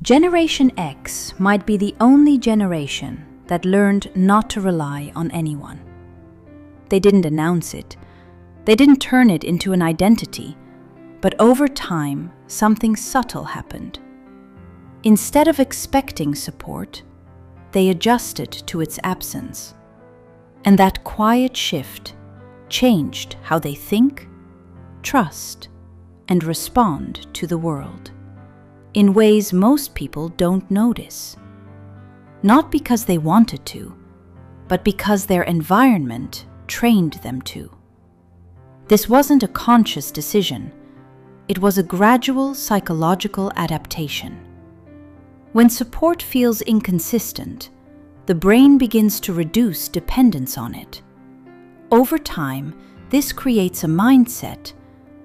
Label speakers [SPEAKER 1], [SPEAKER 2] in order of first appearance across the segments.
[SPEAKER 1] Generation X might be the only generation that learned not to rely on anyone. They didn't announce it. They didn't turn it into an identity. But over time, something subtle happened. Instead of expecting support, they adjusted to its absence. And that quiet shift changed how they think, trust, and respond to the world in ways most people don't notice. Not because they wanted to, but because their environment trained them to. This wasn't a conscious decision. It was a gradual psychological adaptation. When support feels inconsistent, the brain begins to reduce dependence on it. Over time, this creates a mindset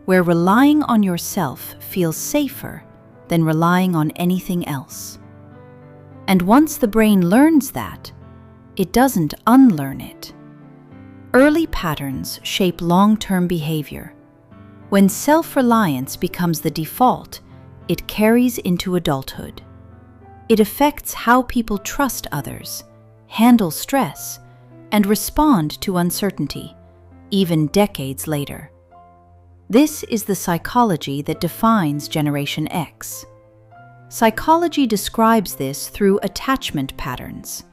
[SPEAKER 1] where relying on yourself feels safer than relying on anything else. And once the brain learns that, it doesn't unlearn it. Early patterns shape long-term behavior. When self-reliance becomes the default, it carries into adulthood. It affects how people trust others, handle stress, and respond to uncertainty, even decades later. This is the psychology that defines Generation X. Psychology describes this through attachment patterns.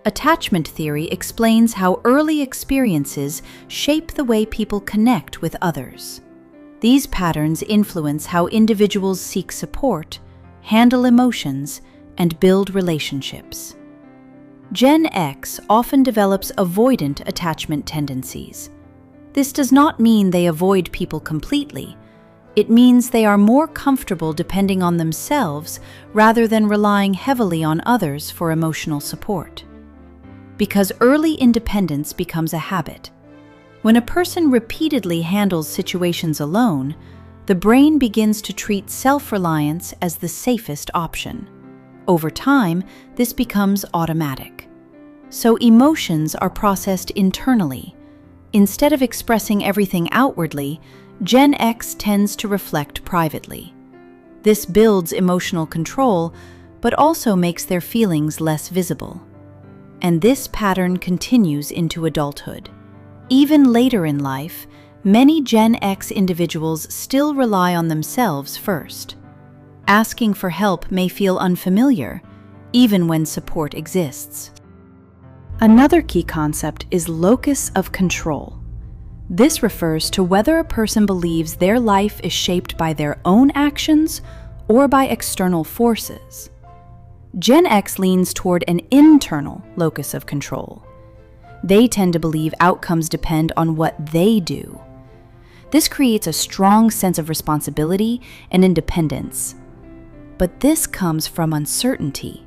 [SPEAKER 1] Attachment theory explains how early experiences shape the way people connect with others. These patterns influence how individuals seek support, handle emotions, and build relationships. Gen X often develops avoidant attachment tendencies. This does not mean they avoid people completely. It means they are more comfortable depending on themselves rather than relying heavily on others for emotional support. Because early independence becomes a habit. When a person repeatedly handles situations alone, the brain begins to treat self-reliance as the safest option. Over time, this becomes automatic. So emotions are processed internally. Instead of expressing everything outwardly, Gen X tends to reflect privately. This builds emotional control, but also makes their feelings less visible. And this pattern continues into adulthood. Even later in life, many Gen X individuals still rely on themselves first. Asking for help may feel unfamiliar, even when support exists. Another key concept is locus of control. This refers to whether a person believes their life is shaped by their own actions or by external forces. Gen X leans toward an internal locus of control. They tend to believe outcomes depend on what they do. This creates a strong sense of responsibility and independence. But this comes from uncertainty.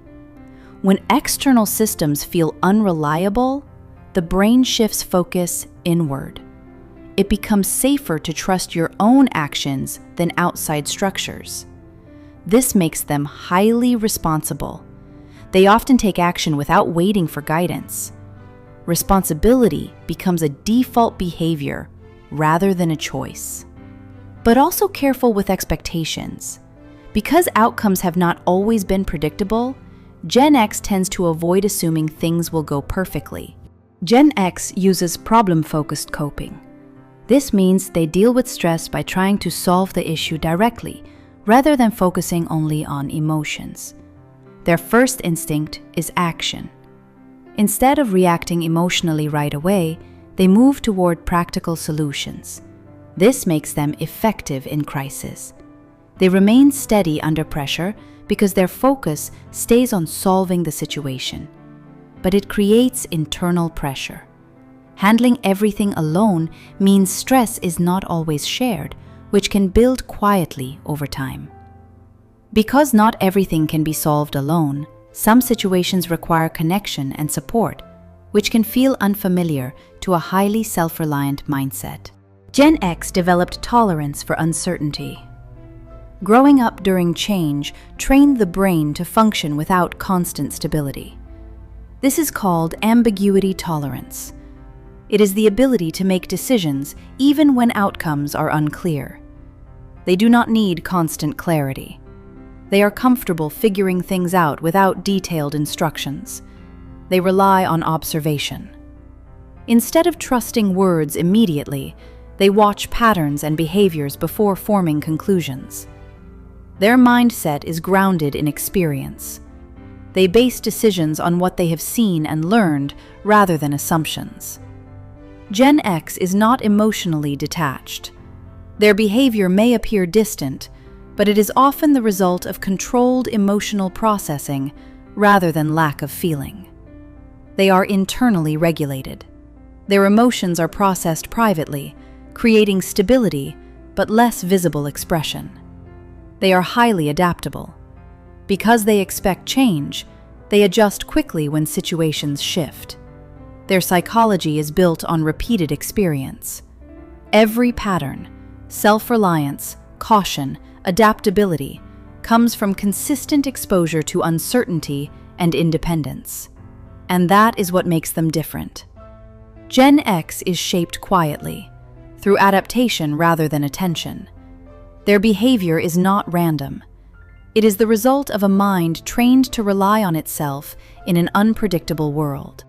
[SPEAKER 1] When external systems feel unreliable, the brain shifts focus inward. It becomes safer to trust your own actions than outside structures. This makes them highly responsible. They often take action without waiting for guidance. Responsibility becomes a default behavior rather than a choice. But also careful with expectations. Because outcomes have not always been predictable, Gen X tends to avoid assuming things will go perfectly. Gen X uses problem-focused coping. This means they deal with stress by trying to solve the issue directly, rather than focusing only on emotions. Their first instinct is action. Instead of reacting emotionally right away, they move toward practical solutions. This makes them effective in crisis. They remain steady under pressure because their focus stays on solving the situation. But it creates internal pressure. Handling everything alone means stress is not always shared, which can build quietly over time. Because not everything can be solved alone, some situations require connection and support, which can feel unfamiliar to a highly self-reliant mindset. Gen X developed tolerance for uncertainty. Growing up during change trained the brain to function without constant stability. This is called ambiguity tolerance. It is the ability to make decisions even when outcomes are unclear. They do not need constant clarity. They are comfortable figuring things out without detailed instructions. They rely on observation. Instead of trusting words immediately, they watch patterns and behaviors before forming conclusions. Their mindset is grounded in experience. They base decisions on what they have seen and learned rather than assumptions. Gen X is not emotionally detached. Their behavior may appear distant, but it is often the result of controlled emotional processing rather than lack of feeling. They are internally regulated. Their emotions are processed privately, creating stability but less visible expression. They are highly adaptable. Because they expect change, they adjust quickly when situations shift. Their psychology is built on repeated experience. Every pattern, self-reliance, caution, adaptability, comes from consistent exposure to uncertainty and independence. And that is what makes them different. Gen X is shaped quietly, through adaptation rather than attention. Their behavior is not random. It is the result of a mind trained to rely on itself in an unpredictable world.